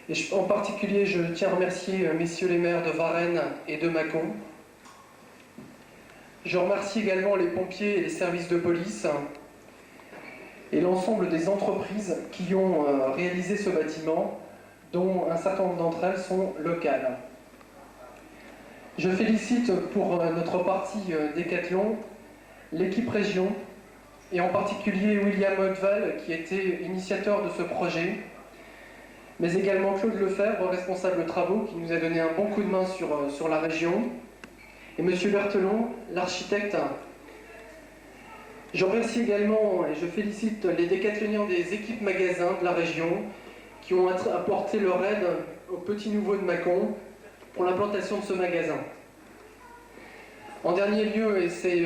Et en particulier, je tiens à remercier messieurs les maires de Varennes et de Mâcon. Je remercie également les pompiers et les services de police et l'ensemble des entreprises qui ont réalisé ce bâtiment, dont un certain nombre d'entre elles sont locales. Je félicite pour notre partie Décathlon l'équipe région et en particulier William Hotval qui était initiateur de ce projet, mais également Claude Lefebvre, responsable travaux, qui nous a donné un bon coup de main sur la région, et Monsieur Berthelon, l'architecte. Je remercie également et je félicite les décathloniens des équipes magasins de la région qui ont apporté leur aide au Petit Nouveau de Mâcon pour l'implantation de ce magasin. En dernier lieu, et c'est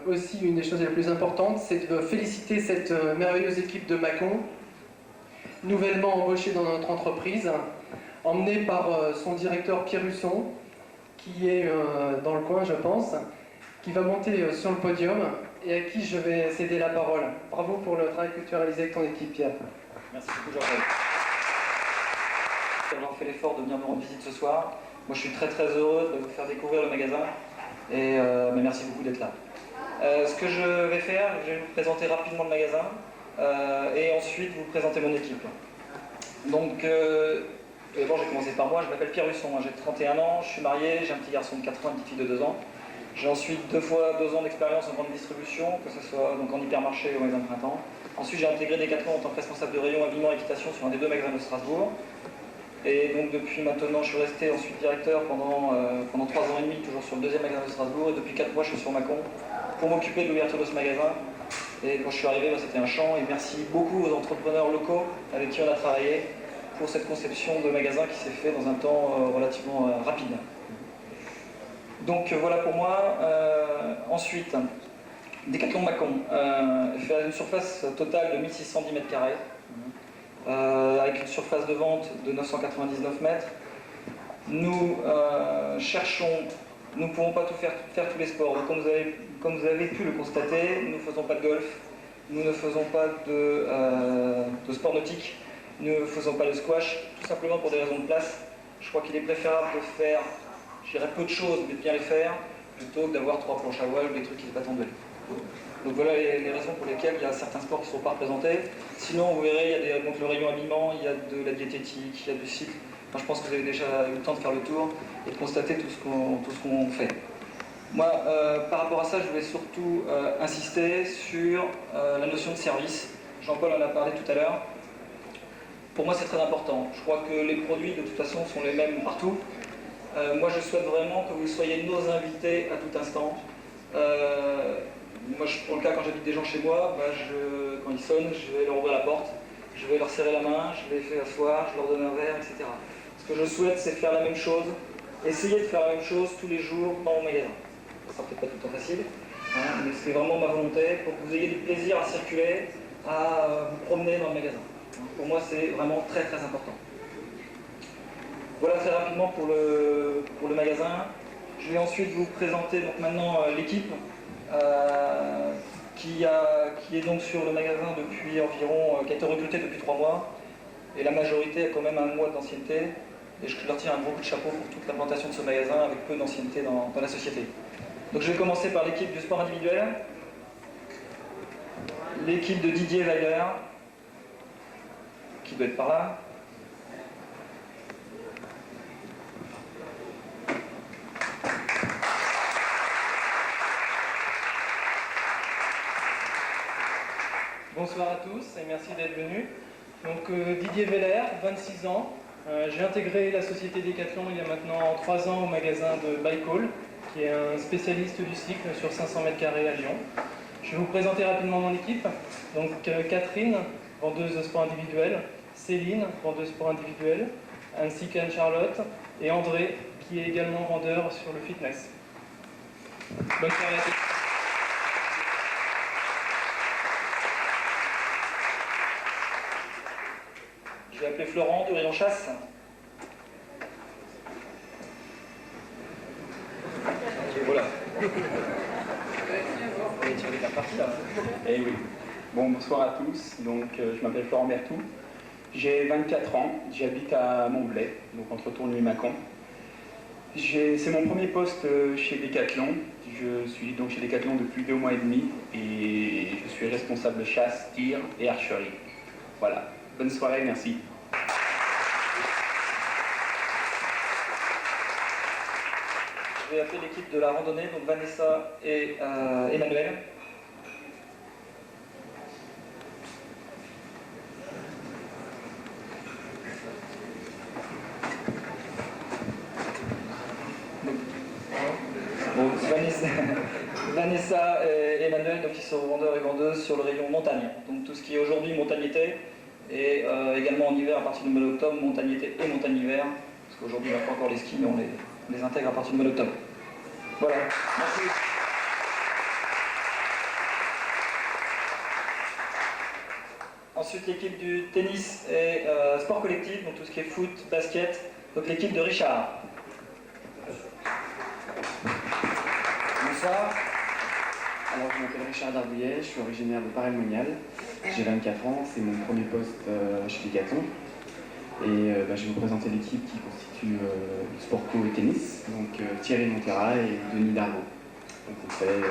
aussi une des choses les plus importantes, c'est de féliciter cette merveilleuse équipe de Mâcon, nouvellement embauchée dans notre entreprise, emmenée par son directeur Pierre Husson, qui est dans le coin, je pense, qui va monter sur le podium et à qui je vais céder la parole. Bravo pour le travail que tu as réalisé avec ton équipe, Pierre. Merci beaucoup, Jean-Paul. D'avoir fait l'effort de venir me rendre visite ce soir. Moi, je suis très heureux de vous faire découvrir le magasin et merci beaucoup d'être là. Ce que je vais faire, je vais vous présenter rapidement le magasin et ensuite vous présenter mon équipe. Donc, d'abord, j'ai commencé par moi. Je m'appelle Pierre Husson, j'ai 31 ans, je suis marié, j'ai un petit garçon de 4 ans et une petite fille de 2 ans. J'ai ensuite 2 ans d'expérience en grande distribution, que ce soit donc en hypermarché ou en magasin de printemps. Ensuite, j'ai intégré Décathlon en tant que responsable de rayon habillement et équitation sur un des 2 magasins de Strasbourg. Et donc depuis maintenant, je suis resté ensuite directeur pendant 3 ans et demi, toujours sur le 2e magasin de Strasbourg. Et depuis 4 mois, je suis sur Mâcon pour m'occuper de l'ouverture de ce magasin. Et quand je suis arrivé, c'était un champ. Et merci beaucoup aux entrepreneurs locaux avec qui on a travaillé pour cette conception de magasin qui s'est fait dans un temps relativement rapide. Donc voilà pour moi. Ensuite, Décathlon Mâcon fait une surface totale de 1610 m², avec une surface de vente de 999 mètres. Nous nous ne pouvons pas faire tous les sports. Donc, comme vous avez pu le constater, nous ne faisons pas de golf, nous ne faisons pas de sport nautique, nous ne faisons pas de squash, tout simplement pour des raisons de place. Je crois qu'il est préférable de faire, je dirais, peu de choses, mais de bien les faire, plutôt que d'avoir 3 planches à voile ou des trucs qui se battent en duel. Donc voilà les raisons pour lesquelles il y a certains sports qui ne sont pas représentés. Sinon, vous verrez, il y a donc le rayon habillement, il y a de la diététique, il y a du cycle. Enfin, je pense que vous avez déjà eu le temps de faire le tour et de constater tout ce qu'on fait. Moi, par rapport à ça, je voulais surtout insister sur la notion de service. Jean-Paul en a parlé tout à l'heure. Pour moi, c'est très important. Je crois que les produits, de toute façon, sont les mêmes partout. Moi, je souhaite vraiment que vous soyez nos invités à tout instant. Moi, pour le cas, quand j'invite des gens chez moi, quand ils sonnent, je vais leur ouvrir la porte, je vais leur serrer la main, je les fais asseoir, je leur donne un verre, etc. Ce que je souhaite, c'est faire la même chose, essayer de faire la même chose tous les jours dans mon magasin. Ça sera peut-être pas tout le temps facile, hein, mais c'est vraiment ma volonté pour que vous ayez du plaisir à circuler, à vous promener dans le magasin. Pour moi, c'est vraiment très important. Voilà très rapidement pour le magasin. Je vais ensuite vous présenter donc maintenant l'équipe qui est donc sur le magasin depuis environ, qui a été recrutée depuis 3 mois. Et la majorité a quand même 1 mois d'ancienneté. Et je leur tire un gros coup de chapeau pour toute l'implantation de ce magasin avec peu d'ancienneté dans la société. Donc je vais commencer par l'équipe du sport individuel. L'équipe de Didier Weiler, qui doit être par là. Bonsoir à tous et merci d'être venus. Donc Didier Weiler, 26 ans. J'ai intégré la société Décathlon il y a maintenant 3 ans au magasin de Baikol, qui est un spécialiste du cycle sur 500 m² à Lyon. Je vais vous présenter rapidement mon équipe. Donc Catherine, vendeuse de sport individuel, Céline, vendeuse de sport individuel, ainsi qu'Anne-Charlotte et André, qui est également vendeur sur le fitness. Bonne soirée à tous. Je vais appeler Florent du rayon chasse. Voilà. Eh oui. Bon, bonsoir à tous. Donc, je m'appelle Florent Bertou. J'ai 24 ans, j'habite à Montblay, donc entre Tourny et Mâcon. C'est mon premier poste chez Decathlon. Je suis donc chez Decathlon depuis 2 mois et demi et je suis responsable chasse, tir et archerie. Voilà. Bonne soirée, merci. Je vais appeler l'équipe de la randonnée, donc Vanessa et Emmanuel. Bon, Vanessa et Emmanuel, donc ils sont vendeurs et vendeuses sur le rayon montagne. Donc tout ce qui est aujourd'hui montagne-été et également en hiver à partir du mois d'octobre, montagne-été et montagne-hiver. Parce qu'aujourd'hui il n'y a pas encore les skis, mais on les intègre à partir du mois d'octobre. Voilà, merci. Ensuite l'équipe du tennis et sport collectif, donc tout ce qui est foot, basket, donc l'équipe de Richard. Bonsoir, alors je m'appelle Richard Darbouillet, je suis originaire de Paray-le-Monial, j'ai 24 ans, c'est mon premier poste chez Decathlon et je vais vous présenter l'équipe qui constitue Sport Co et tennis, donc Thierry Montera et Denis Darbo. Donc on fait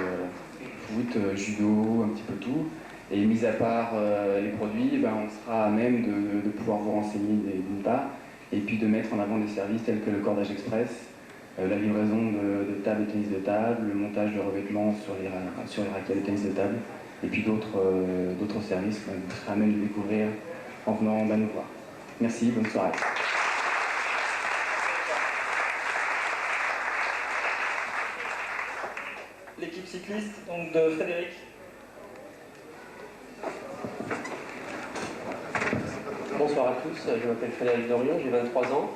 foot, judo, un petit peu tout, et mis à part les produits, on sera à même de pouvoir vous renseigner d'une part et puis de mettre en avant des services tels que le cordage express, la livraison de tables de tennis de table, le montage de revêtements sur les raquettes de tennis de table, et puis d'autres services que vous serez amenés de découvrir en venant nous voir. Merci, bonne soirée. L'équipe cycliste donc de Frédéric. Bonsoir à tous, je m'appelle Frédéric Dorion, j'ai 23 ans.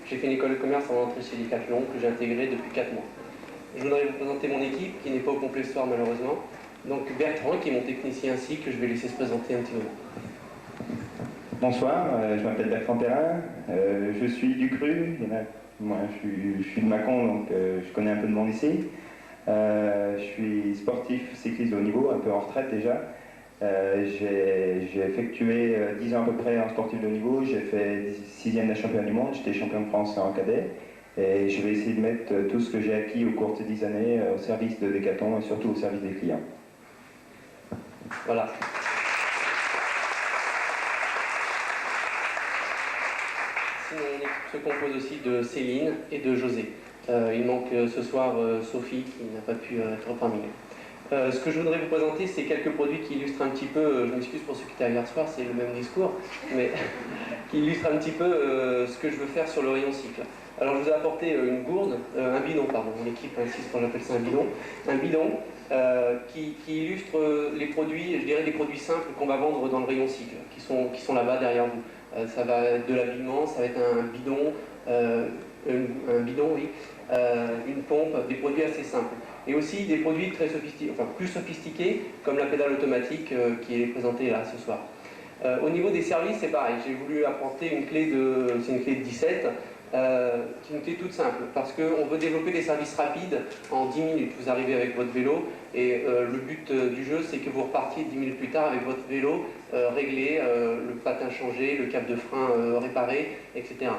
J'ai fait une école de commerce avant d'entrer chez Decathlon que j'ai intégrée depuis 4 mois. Je voudrais vous présenter mon équipe qui n'est pas au complet ce soir malheureusement. Donc Bertrand qui est mon technicien ainsi que je vais laisser se présenter un petit moment. Bonsoir, je m'appelle Bertrand Perrin, je suis du Cru, moi je suis de Mâcon donc je connais un peu de mon lycée. Je suis sportif cycliste de haut niveau, un peu en retraite déjà. J'ai effectué 10 ans à peu près en sportif de haut niveau, j'ai fait 6e de la championne du monde, j'étais champion de France en cadet et je vais essayer de mettre tout ce que j'ai acquis au cours de ces 10 années au service de Decathlon et surtout au service des clients. Voilà. Sinon, mon équipe se compose aussi de Céline et de José. Il manque ce soir Sophie qui n'a pas pu être parmi nous. Ce que je voudrais vous présenter, c'est quelques produits qui illustrent un petit peu, je m'excuse pour ceux qui étaient hier soir, c'est le même discours, mais qui illustrent un petit peu ce que je veux faire sur le rayon cycle. Alors je vous ai apporté une gourde, un bidon, pardon, l'équipe insiste quand j'appelle ça un bidon qui illustre les produits, je dirais des produits simples qu'on va vendre dans le rayon cycle, qui sont là-bas derrière vous. Ça va être de l'habillement, ça va être un bidon, oui, une pompe, des produits assez simples. Et aussi des produits très sophistiqués, enfin plus sophistiqués, comme la pédale automatique qui est présentée là ce soir. Au niveau des services, c'est pareil. J'ai voulu apporter une clé c'est une clé de 17, qui est une clé toute simple, parce qu'on veut développer des services rapides en 10 minutes. Vous arrivez avec votre vélo, et le but du jeu, c'est que vous repartiez 10 minutes plus tard avec votre vélo réglé, le patin changé, le câble de frein réparé, etc.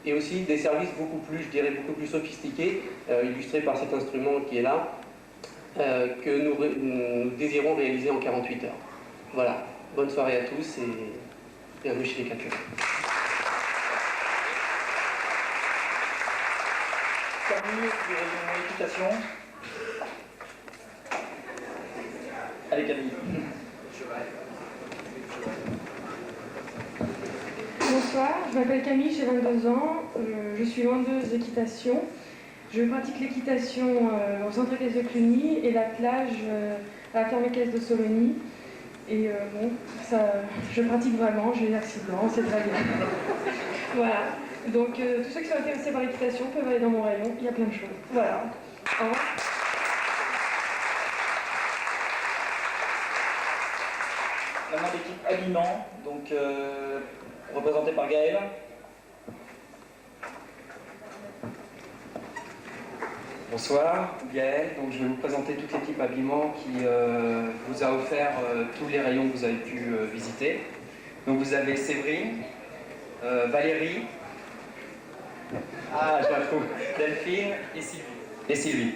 Et aussi des services beaucoup plus, je dirais, beaucoup plus sophistiqués, illustrés par cet instrument qui est là, que nous désirons réaliser en 48 heures. Voilà, bonne soirée à tous et bienvenue chez Decathlon. Camille du rayon équitation. Allez Camille. Bonsoir, je m'appelle Camille, j'ai 22 ans, je suis vendeuse d'équitation. Je pratique l'équitation au centre équestre de Cluny et l'attelage à la ferme équestre de Sologny. Et bon, ça, je pratique vraiment, j'ai des accidents, c'est très bien. Voilà, donc tous ceux qui sont intéressés par l'équitation peuvent aller dans mon rayon, il y a plein de choses. Voilà, au revoir. Maintenant l'équipe habillement, donc représentée par Gaël. Bonsoir, Gaël. Donc, je vais vous présenter toute l'équipe habillement qui vous a offert tous les rayons que vous avez pu visiter. Donc vous avez Séverine, Valérie, Je la trouve. Delphine et Sylvie.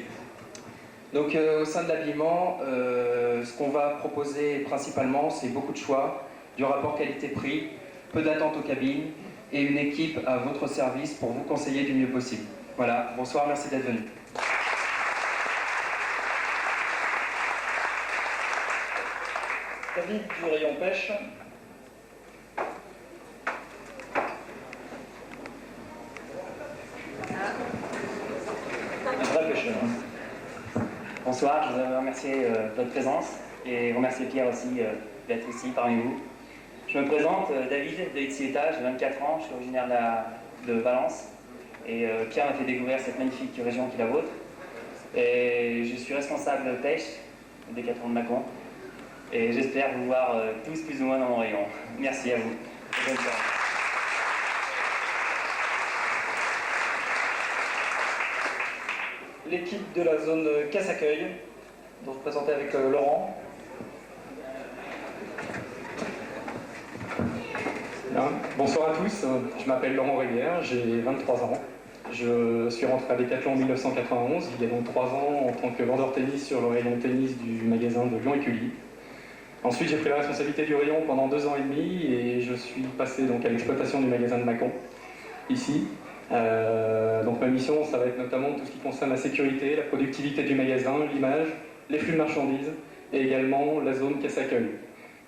Donc au sein de l'habillement, ce qu'on va proposer principalement, c'est beaucoup de choix, du rapport qualité-prix, peu d'attente aux cabines et une équipe à votre service pour vous conseiller du mieux possible. Voilà, bonsoir, merci d'être venu. David du rayon pêche. Un vrai pêcheur. Bonsoir, je voudrais remercier de votre présence et remercier Pierre aussi d'être ici parmi vous. Je me présente, David de Itsieta, j'ai 24 ans, je suis originaire de Valence et Pierre m'a fait découvrir cette magnifique région qui est la vôtre. Et je suis responsable de pêche au Décathlon de Mâcon et j'espère vous voir tous plus ou moins dans mon rayon. Merci à vous. Bonne soirée. L'équipe de la zone casse-accueil, donc représentée avec Laurent. Bien. Bonsoir à tous, je m'appelle Laurent Rivière, j'ai 23 ans. Je suis rentré à Décathlon en 1991, il y a donc 3 ans en tant que vendeur tennis sur le rayon tennis du magasin de Lyon-Écully. Ensuite j'ai pris la responsabilité du rayon pendant 2 ans et demi et je suis passé donc à l'exploitation du magasin de Mâcon, ici. Donc ma mission, ça va être notamment tout ce qui concerne la sécurité, la productivité du magasin, l'image, les flux de marchandises et également la zone caisse-accueil.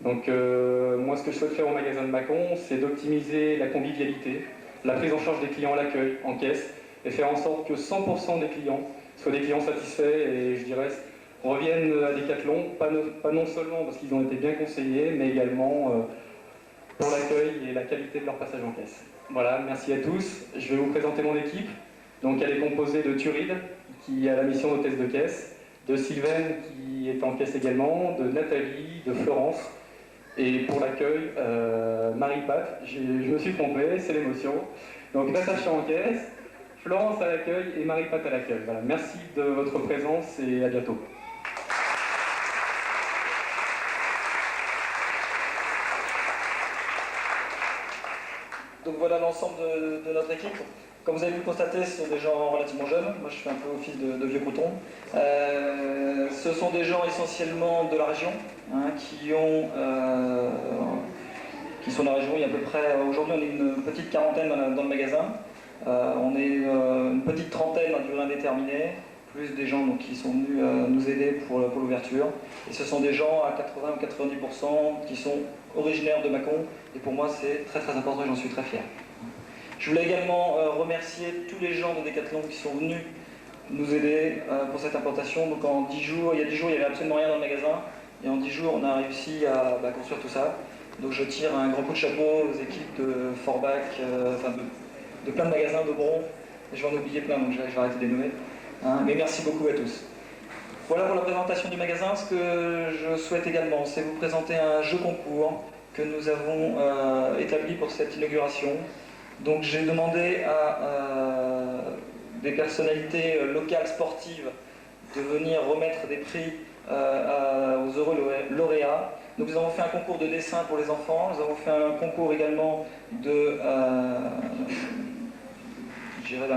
Donc moi ce que je souhaite faire au magasin de Mâcon, c'est d'optimiser la convivialité, la prise en charge des clients à l'accueil, en caisse, et faire en sorte que 100% des clients soient des clients satisfaits et je dirais reviennent à Décathlon, pas non seulement parce qu'ils ont été bien conseillés, mais également pour l'accueil et la qualité de leur passage en caisse. Voilà, merci à tous. Je vais vous présenter mon équipe. Donc elle est composée de Thuride, qui a la mission d'hôtesse de caisse, de Sylvaine, qui est en caisse également, de Nathalie, de Florence, et pour l'accueil, Marie-Pat. Je me suis trompé, c'est l'émotion. Donc Natacha en caisse, Florence à l'accueil et Marie-Pat à l'accueil. Voilà, merci de votre présence et à bientôt. Donc voilà l'ensemble de notre équipe. Comme vous avez pu le constater, ce sont des gens relativement jeunes. Moi, je fais un peu office de vieux coton. Ce sont des gens essentiellement de la région, hein, qui sont de la région. Il y a à peu près, aujourd'hui, on est une petite quarantaine dans le magasin. On est une petite trentaine en durée indéterminée, plus des gens donc, qui sont venus nous aider pour l'ouverture. Et ce sont des gens à 80 ou 90% qui sont originaires de Mâcon. Et pour moi, c'est très très important et j'en suis très fier. Je voulais également remercier tous les gens de Décathlon qui sont venus nous aider pour cette implantation. Donc en 10 jours, il y a 10 jours, il n'y avait absolument rien dans le magasin. Et en 10 jours, on a réussi à construire tout ça. Donc je tire un grand coup de chapeau aux équipes de Forbach, de plein de magasins, de Bron. Et je vais en oublier plein, donc je vais arrêter de les nommer. Hein, mais merci beaucoup à tous. Voilà pour la présentation du magasin. Ce que je souhaite également, c'est vous présenter un jeu concours que nous avons établi pour cette inauguration. Donc j'ai demandé à des personnalités locales sportives de venir remettre des prix aux heureux lauréats. Donc nous avons fait un concours de dessin pour les enfants, nous avons fait un concours également d'un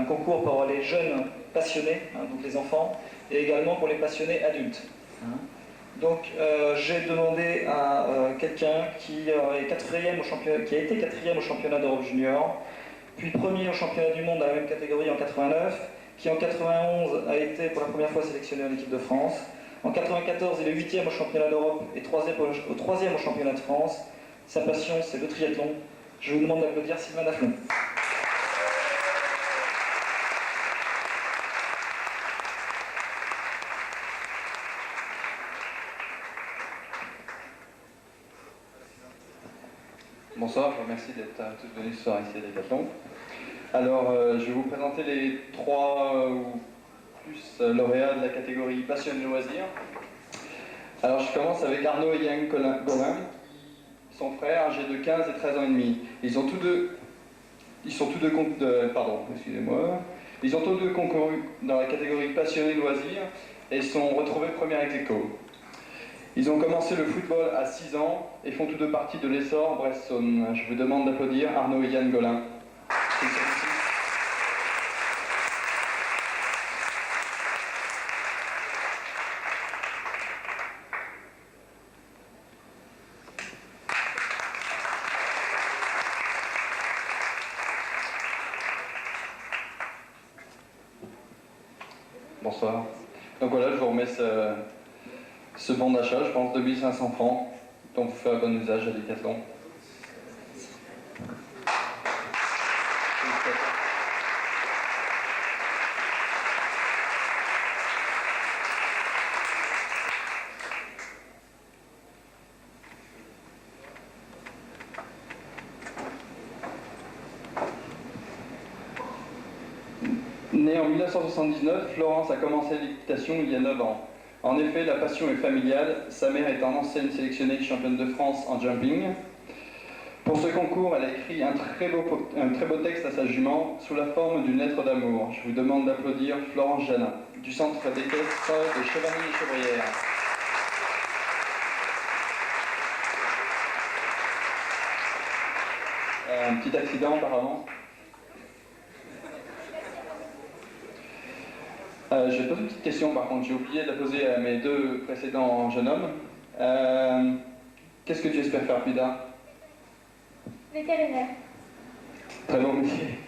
concours pour les jeunes passionnés, hein, donc les enfants, et également pour les passionnés adultes. Hein. Donc j'ai demandé à quelqu'un qui a été quatrième au championnat d'Europe junior, puis premier au championnat du monde dans la même catégorie en 89, qui en 91 a été pour la première fois sélectionné en équipe de France. En 94, il est 8e au championnat d'Europe et 3e au championnat de France. Sa passion, c'est le triathlon. Je vous demande d'applaudir Sylvain Daflon. Bonsoir, je vous remercie d'être tous venus ce soir ici à Décathlon. Alors, je vais vous présenter les 3 ou plus lauréats de la catégorie Passion et loisirs. Alors, je commence avec Arnaud et Yang Gauvin, qui sont frères, âgés de 15 et 13 ans et demi. Ils sont tous deux concouru dans la catégorie Passion et loisirs et sont retrouvés premiers ex aequo. Ils ont commencé le football à 6 ans et font tous deux partie de l'essor Brest-Saône. Je vous demande d'applaudir Arnaud et Yann Golin. Bonsoir. Donc voilà, je vous remets ce bon d'achat, je pense 2500 francs, dont vous ferez bon usage à Decathlon. Née en 1979, Florence a commencé l'équitation il y a 9 ans. En effet, la passion est familiale, sa mère étant ancienne sélectionnée championne de France en jumping. Pour ce concours, elle a écrit un très beau texte à sa jument sous la forme d'une lettre d'amour. Je vous demande d'applaudir Florence Janin, du centre d'équestre de Chevagny-les-Chevrières. Un petit accident apparemment. Je vais poser une petite question par contre, j'ai oublié de la poser à mes deux précédents jeunes hommes. Qu'est-ce que tu espères faire plus tard? Vétérinaire. Très bon métier.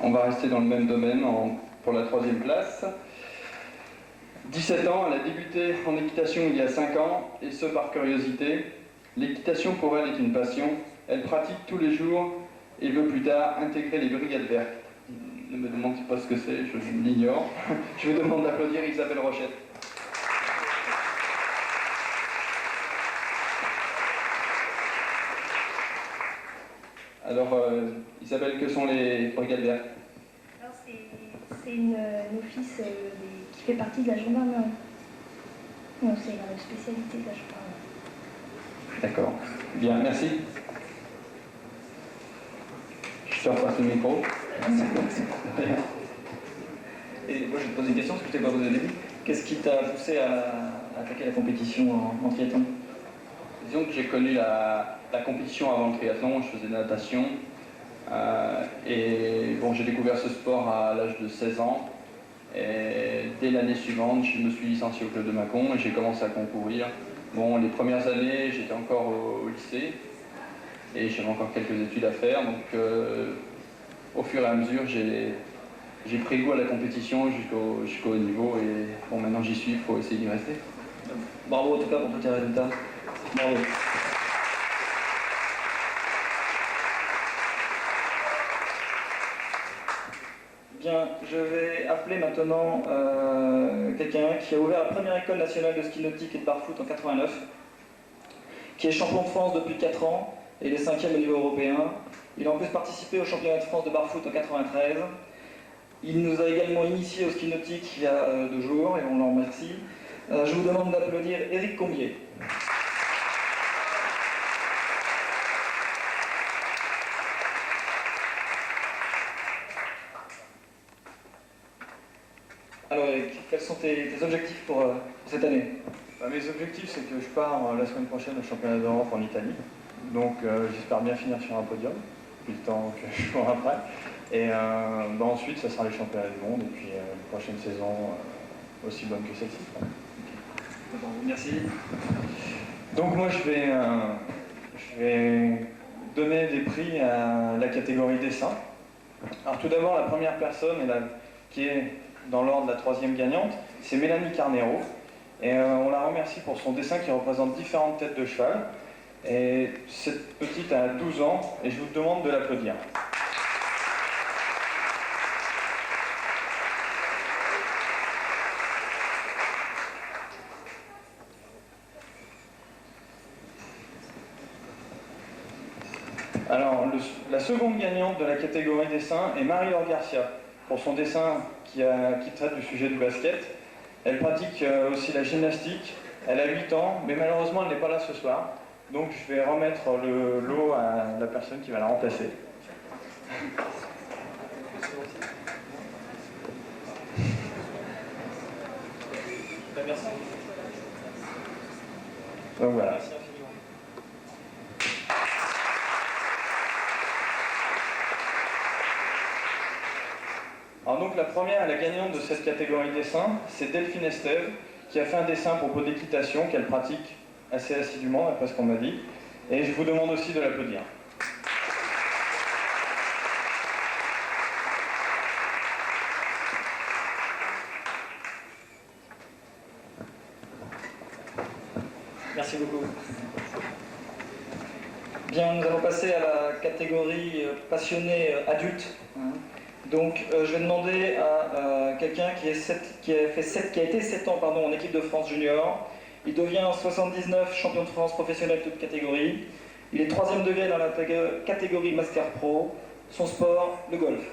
On va rester dans le même domaine pour la 3e place. 17 ans, elle a débuté en équitation il y a 5 ans, et ce par curiosité. L'équitation pour elle est une passion. Elle pratique tous les jours et veut plus tard intégrer les brigades vertes. Ne me demandez pas ce que c'est, je l'ignore. Je vous demande d'applaudir Isabelle Rochette. Alors, Isabelle, que sont les brigades vertes? Alors, c'est une office qui fait partie de la gendarmerie. Non, c'est la spécialité de la gendarmerie. D'accord. Bien, merci. Je te repasse le micro. Et moi, je vais te poser une question, parce que je t'ai pas posé au début. Qu'est-ce qui t'a poussé à attaquer la compétition en triathlon? Disons que j'ai connu la compétition avant le triathlon, je faisais de la natation. Et bon, j'ai découvert ce sport à l'âge de 16 ans. Et dès l'année suivante, je me suis licencié au club de Mâcon et j'ai commencé à concourir. Bon, les premières années, j'étais encore au lycée et j'avais encore quelques études à faire. Donc, au fur et à mesure, j'ai pris goût à la compétition jusqu'au haut niveau. Et bon, maintenant j'y suis, il faut essayer d'y rester. Bravo en tout cas pour tous tes résultats. Bravo. Bien, je vais appeler maintenant quelqu'un qui a ouvert la première école nationale de ski nautique et de bar-foot en 89, qui est champion de France depuis 4 ans et il est 5e au niveau européen. Il a en plus participé au championnat de France de bar-foot en 93. Il nous a également initié au ski nautique il y a 2 jours et on l'en remercie. Je vous demande d'applaudir Éric Combier. Alors Eric, quels sont tes objectifs pour cette année? Mes objectifs, c'est que je pars la semaine prochaine au championnat d'Europe en Italie. Donc j'espère bien finir sur un podium, plus le temps que je cours après. Et ensuite, ça sera les championnats du monde et puis une prochaine saison aussi bonne que celle-ci. Bon, merci. Donc moi, je vais donner des prix à la catégorie dessin. Alors tout d'abord, la première personne qui est dans l'ordre de la 3e gagnante, c'est Mélanie Carnero. Et on la remercie pour son dessin qui représente différentes têtes de cheval. Et cette petite a 12 ans et je vous demande de l'applaudir. Alors, la seconde gagnante de la catégorie dessin est Marie-Laure Garcia, pour son dessin qui traite du sujet du basket. Elle pratique aussi la gymnastique, elle a 8 ans, mais malheureusement elle n'est pas là ce soir. Donc je vais remettre le lot à la personne qui va la remplacer. Merci. Donc voilà. Merci infiniment. Alors donc la première, la gagnante de cette catégorie dessin, c'est Delphine Estève, qui a fait un dessin à propos d'équitation qu'elle pratique assez assidûment, d'après ce qu'on m'a dit. Et je vous demande aussi de l'applaudir. Merci beaucoup. Bien, nous allons passer à la catégorie passionné adulte. Donc, je vais demander à quelqu'un qui a été 7 ans en équipe de France junior. Il devient en 79 champion de France professionnel toute catégorie. Il est 3e degré dans la catégorie Master Pro. Son sport, le golf.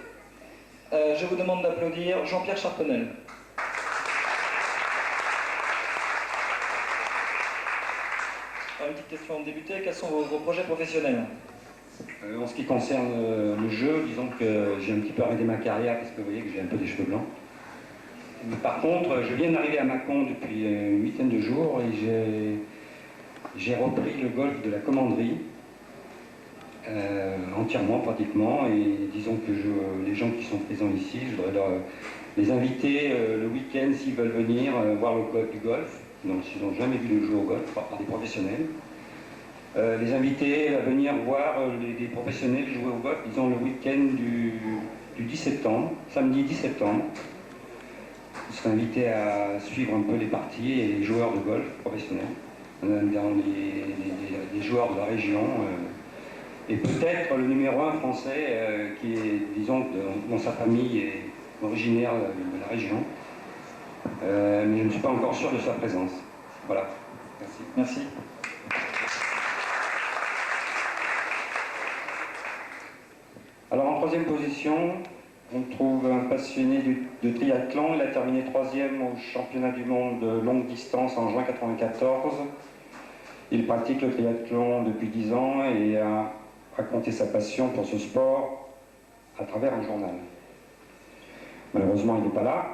Je vous demande d'applaudir Jean-Pierre Charpenel. Alors, une petite question de débuter, quels sont vos projets professionnels? En ce qui concerne le jeu, disons que j'ai un petit peu arrêté ma carrière parce que vous voyez que j'ai un peu des cheveux blancs. Mais par contre, je viens d'arriver à Mâcon depuis une huitaine de jours et j'ai repris le golf de la commanderie, entièrement pratiquement. Et disons que les gens qui sont présents ici, je voudrais les inviter le week-end s'ils veulent venir voir du golf. Donc s'ils n'ont jamais vu le jeu au golf par des professionnels. Les inviter à venir voir les professionnels jouer au golf, disons le week-end du 10 septembre, samedi 10 septembre. Ils seraient invités à suivre un peu les parties et les joueurs de golf professionnels, dans les joueurs de la région, et peut-être le numéro 1 français qui est, disons, dans sa famille est originaire de la région, mais je ne suis pas encore sûr de sa présence. Voilà, merci. Merci. Alors en troisième position, on trouve un passionné de triathlon. Il a terminé 3e au championnat du monde de longue distance en juin 1994. Il pratique le triathlon depuis 10 ans et a raconté sa passion pour ce sport à travers un journal. Malheureusement, il n'est pas là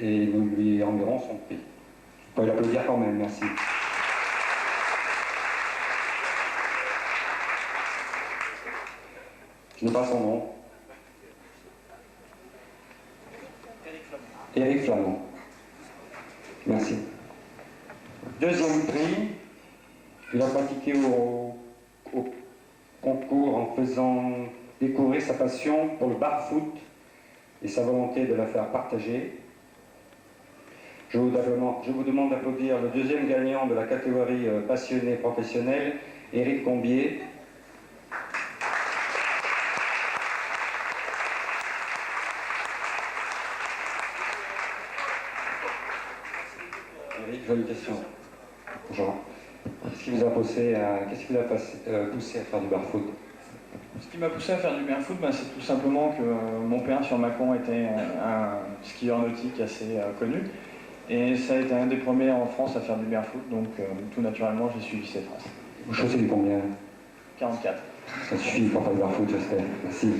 et nous lui enverrons son prix. Vous pouvez l'applaudir quand même, merci. Je n'ai pas son nom. Éric Flamand. Merci. Deuxième prix, il a pratiqué au concours en faisant découvrir sa passion pour le bar-foot et sa volonté de la faire partager. Je vous demande d'applaudir le deuxième gagnant de la catégorie passionné professionnel, Éric Combier. Éric, j'ai une question. Jean, qu'est-ce qui vous a poussé à faire du bar-foot? Ce qui m'a poussé à faire du bar-foot, c'est tout simplement que mon père sur Mâcon était un skieur nautique assez connu. Et ça a été un des premiers en France à faire du bar-foot, donc tout naturellement j'ai suivi cette trace. Vous chaussez du combien? 44. Ça suffit pour faire du bar-foot, j'espère. Merci.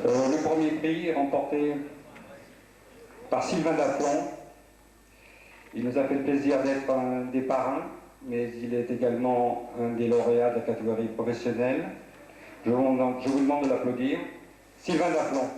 Le premier prix est remporté par Sylvain Daflon. Il nous a fait le plaisir d'être un des parrains, mais il est également un des lauréats de la catégorie professionnelle. Je vous demande de l'applaudir. Sylvain Daflon.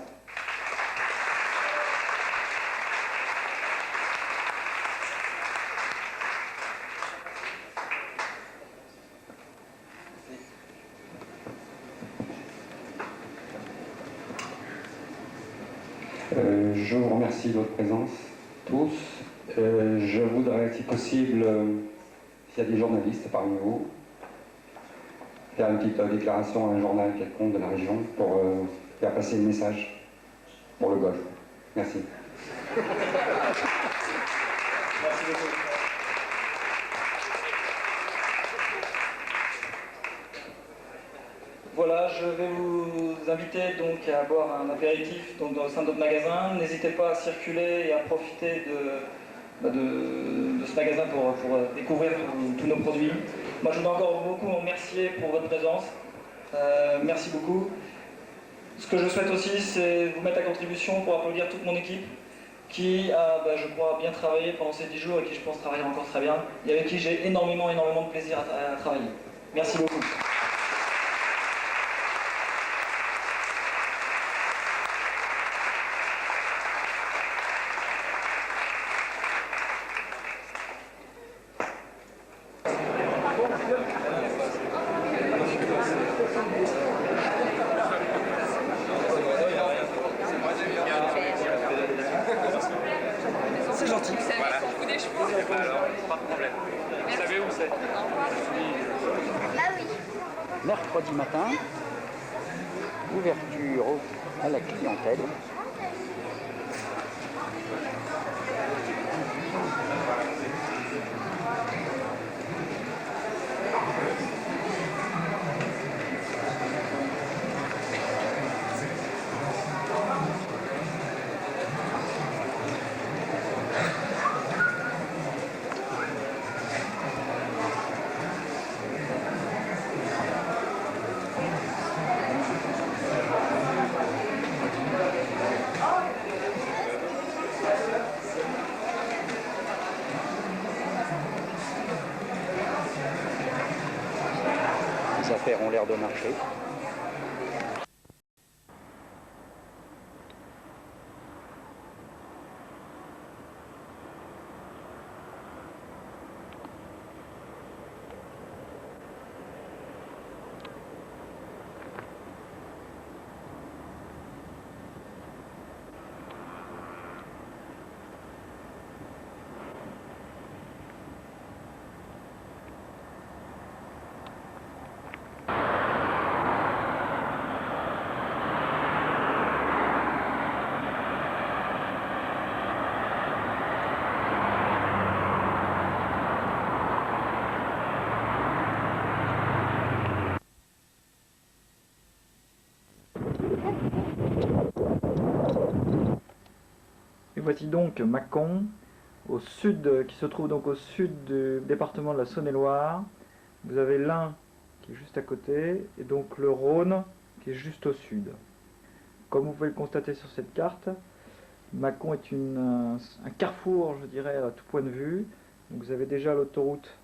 Je vous remercie de votre présence, tous. Je voudrais, si possible, s'il y a des journalistes parmi vous, faire une petite déclaration à un journal quelconque de la région pour faire passer le message pour le golf. Merci. Merci beaucoup. Voilà, je vais vous inviter donc à boire un apéritif au sein de notre magasin. N'hésitez pas à circuler et à profiter de ce magasin pour découvrir tous nos produits. Moi, je voudrais encore beaucoup vous remercier pour votre présence. Merci beaucoup. Ce que je souhaite aussi, c'est vous mettre à contribution pour applaudir toute mon équipe qui a, je crois, bien travaillé pendant ces 10 jours et qui, je pense, travaille encore très bien et avec qui j'ai énormément de plaisir à travailler. Merci beaucoup. C'est gentil. Voilà. Alors, pas de problème. Vous savez où c'est? Bah oui. Mercredi matin, ouverture à la clientèle. Les affaires ont l'air de marcher. Et voici donc Mâcon, au sud, qui se trouve donc au sud du département de la Saône-et-Loire. Vous avez l'Ain qui est juste à côté, et donc le Rhône qui est juste au sud. Comme vous pouvez le constater sur cette carte, Mâcon est un carrefour, je dirais, à tout point de vue. Donc vous avez déjà l'autoroute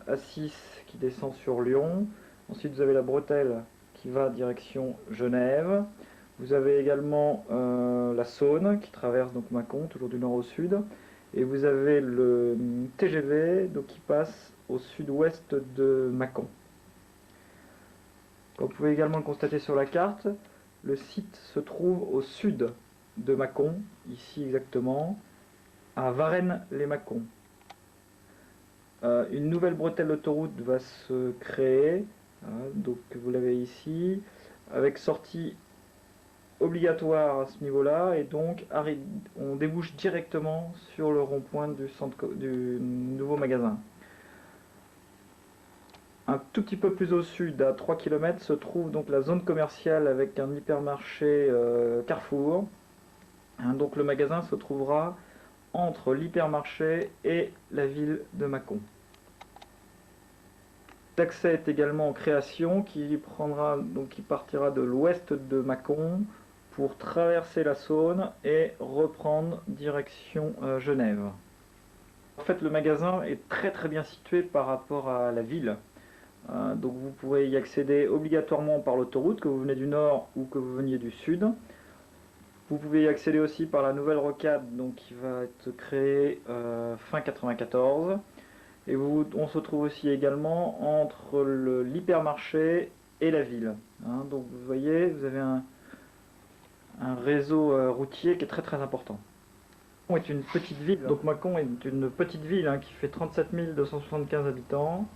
A6 qui descend sur Lyon. Ensuite vous avez la bretelle qui va direction Genève. Vous avez également la Saône qui traverse donc Mâcon, toujours du nord au sud. Et vous avez le TGV donc, qui passe au sud-ouest de Mâcon. Comme vous pouvez également le constater sur la carte, le site se trouve au sud de Mâcon, ici exactement, à Varennes-les-Mâcons. Une nouvelle bretelle d'autoroute va se créer, donc vous l'avez ici, avec sortie obligatoire à ce niveau-là, et donc on débouche directement sur le rond-point du nouveau magasin. Un tout petit peu plus au sud, à 3 km, se trouve donc la zone commerciale avec un hypermarché Carrefour. Donc le magasin se trouvera entre l'hypermarché et la ville de Mâcon. L'accès est également en création qui partira de l'ouest de Mâcon pour traverser la Saône et reprendre direction Genève. En fait, le magasin est très bien situé par rapport à la ville. Donc vous pourrez y accéder obligatoirement par l'autoroute, que vous venez du nord ou que vous veniez du sud. Vous pouvez y accéder aussi par la nouvelle rocade donc, qui va être créée fin 94. Et on se trouve aussi également entre l'hypermarché et la ville. Donc vous voyez, vous avez un réseau routier qui est très important. Mâcon est une petite ville. Donc Mâcon est une petite ville qui fait 37 275 habitants.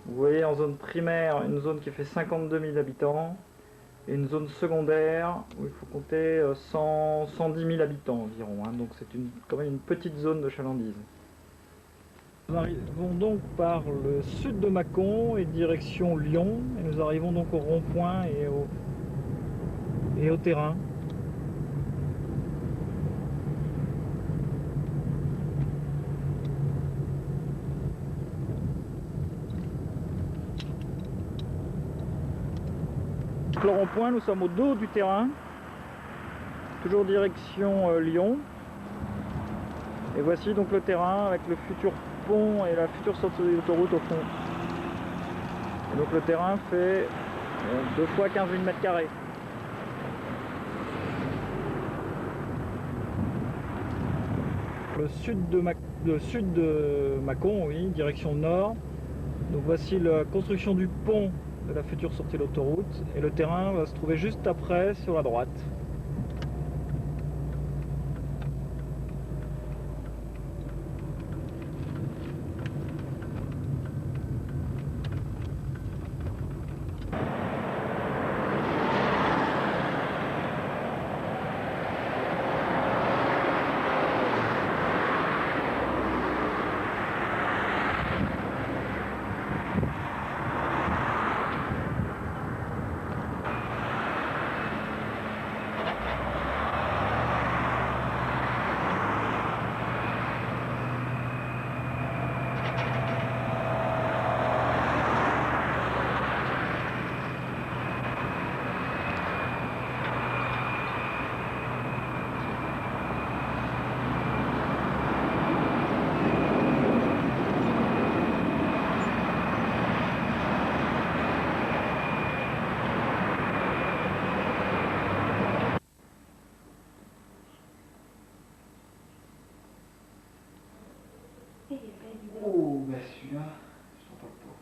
Vous voyez en zone primaire une zone qui fait 52 000 habitants et une zone secondaire où il faut compter 110 000 habitants environ. Donc c'est quand même une petite zone de chalandise. Nous arrivons donc par le sud de Mâcon et direction Lyon, et nous arrivons donc au rond-point et au terrain. Le rond-point, nous sommes au dos du terrain, toujours direction Lyon. Et voici donc le terrain avec le futur pont et la future sortie d'autoroute au fond. Et donc le terrain fait 2 fois 15 000 mètres carrés. Le sud de Mâcon, oui, direction nord. Donc voici la construction du pont de la future sortie d'autoroute et le terrain va se trouver juste après sur la droite. Oh, bah celui-là, je t'en parle pas.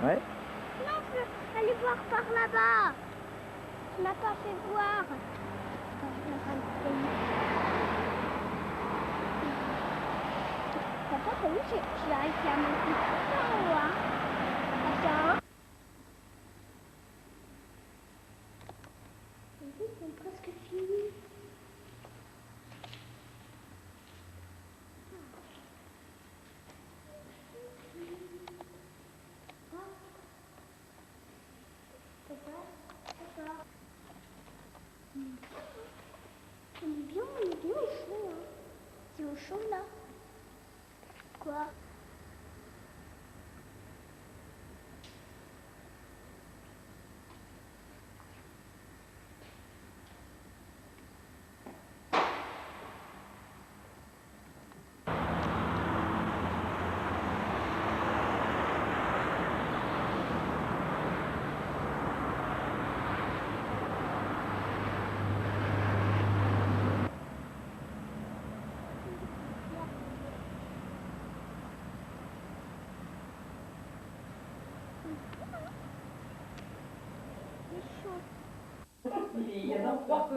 Ouais. Non, on peut aller voir par là-bas. Tu m'as pas fait voir. Attends, je vais prendre le pays. Papa, t'as vu, j'ai réussi à monter tout en haut, hein. Attends. Ils sont presque finis. On est bien au chaud, hein. C'est au chaud, là. Quoi? Il y a 23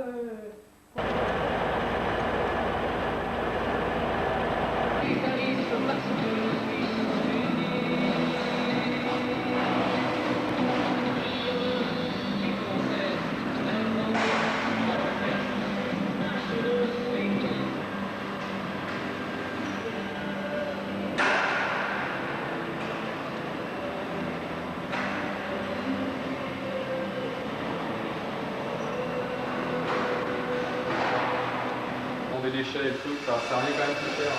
Des déchets et tout, ça revient quand même plus cher.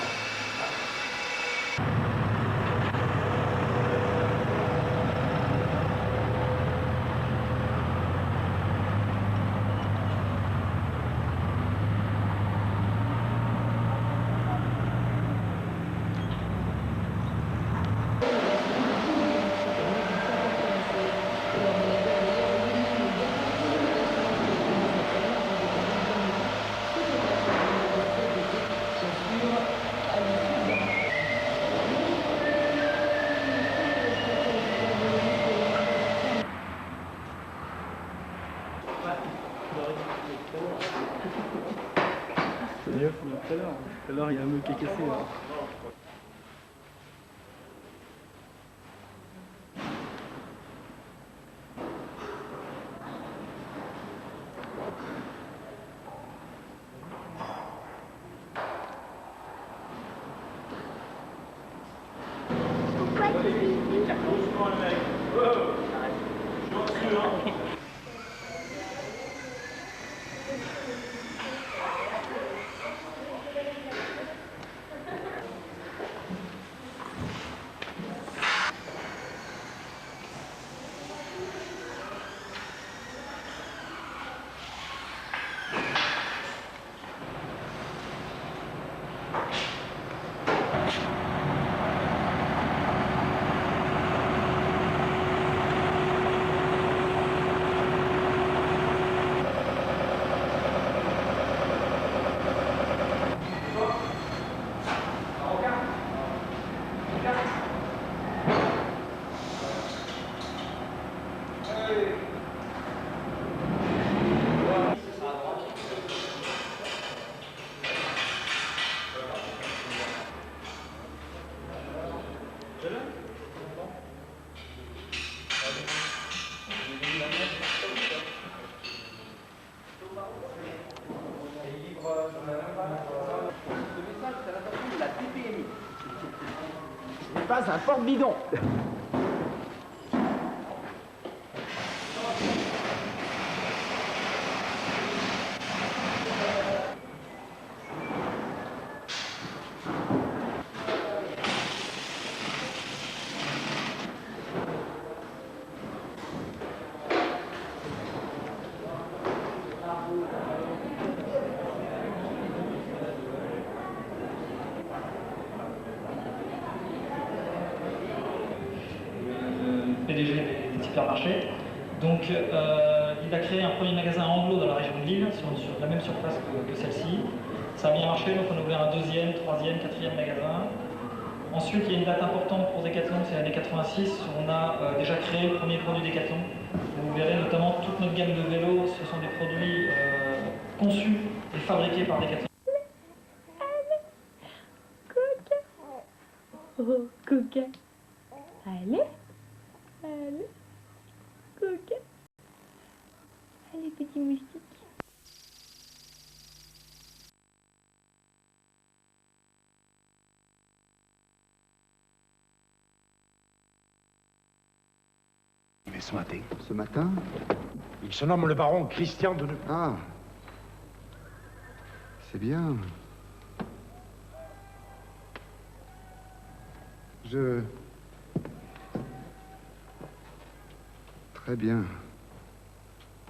C'est mieux. Tout à l'heure, il y a un meuble qui est cassé. Là. Pourquoi tu dis Pas un porte-bidon. PDG des supermarchés. Donc il a créé un premier magasin anglo dans la région de Lille, sur la même surface que celle-ci. Ça a bien marché, donc on a ouvert un deuxième, troisième, quatrième magasin. Ensuite, il y a une date importante pour Decathlon, c'est l'année 86. On a déjà créé le premier produit Decathlon. Vous verrez notamment toute notre gamme de vélos, ce sont des produits conçus et fabriqués par Decathlon. Oh, Coca. Allez. Allez. Coca. Allez, petit moustique. Mais ce matin. Ce matin? Il se nomme le baron Christian de... Ah. C'est bien. Très bien.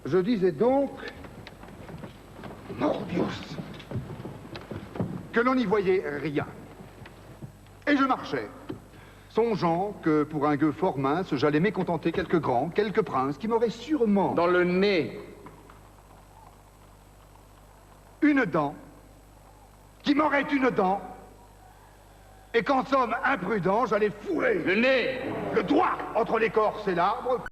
Je disais donc... Morbius. Que l'on n'y voyait rien. Et je marchais, songeant que pour un gueux fort mince, j'allais mécontenter quelques grands, quelques princes qui m'auraient sûrement... Dans le nez. Une dent. Qui m'aurait une dent. Et qu'en somme imprudent, j'allais fourrer le nez, le doigt entre l'écorce et l'arbre.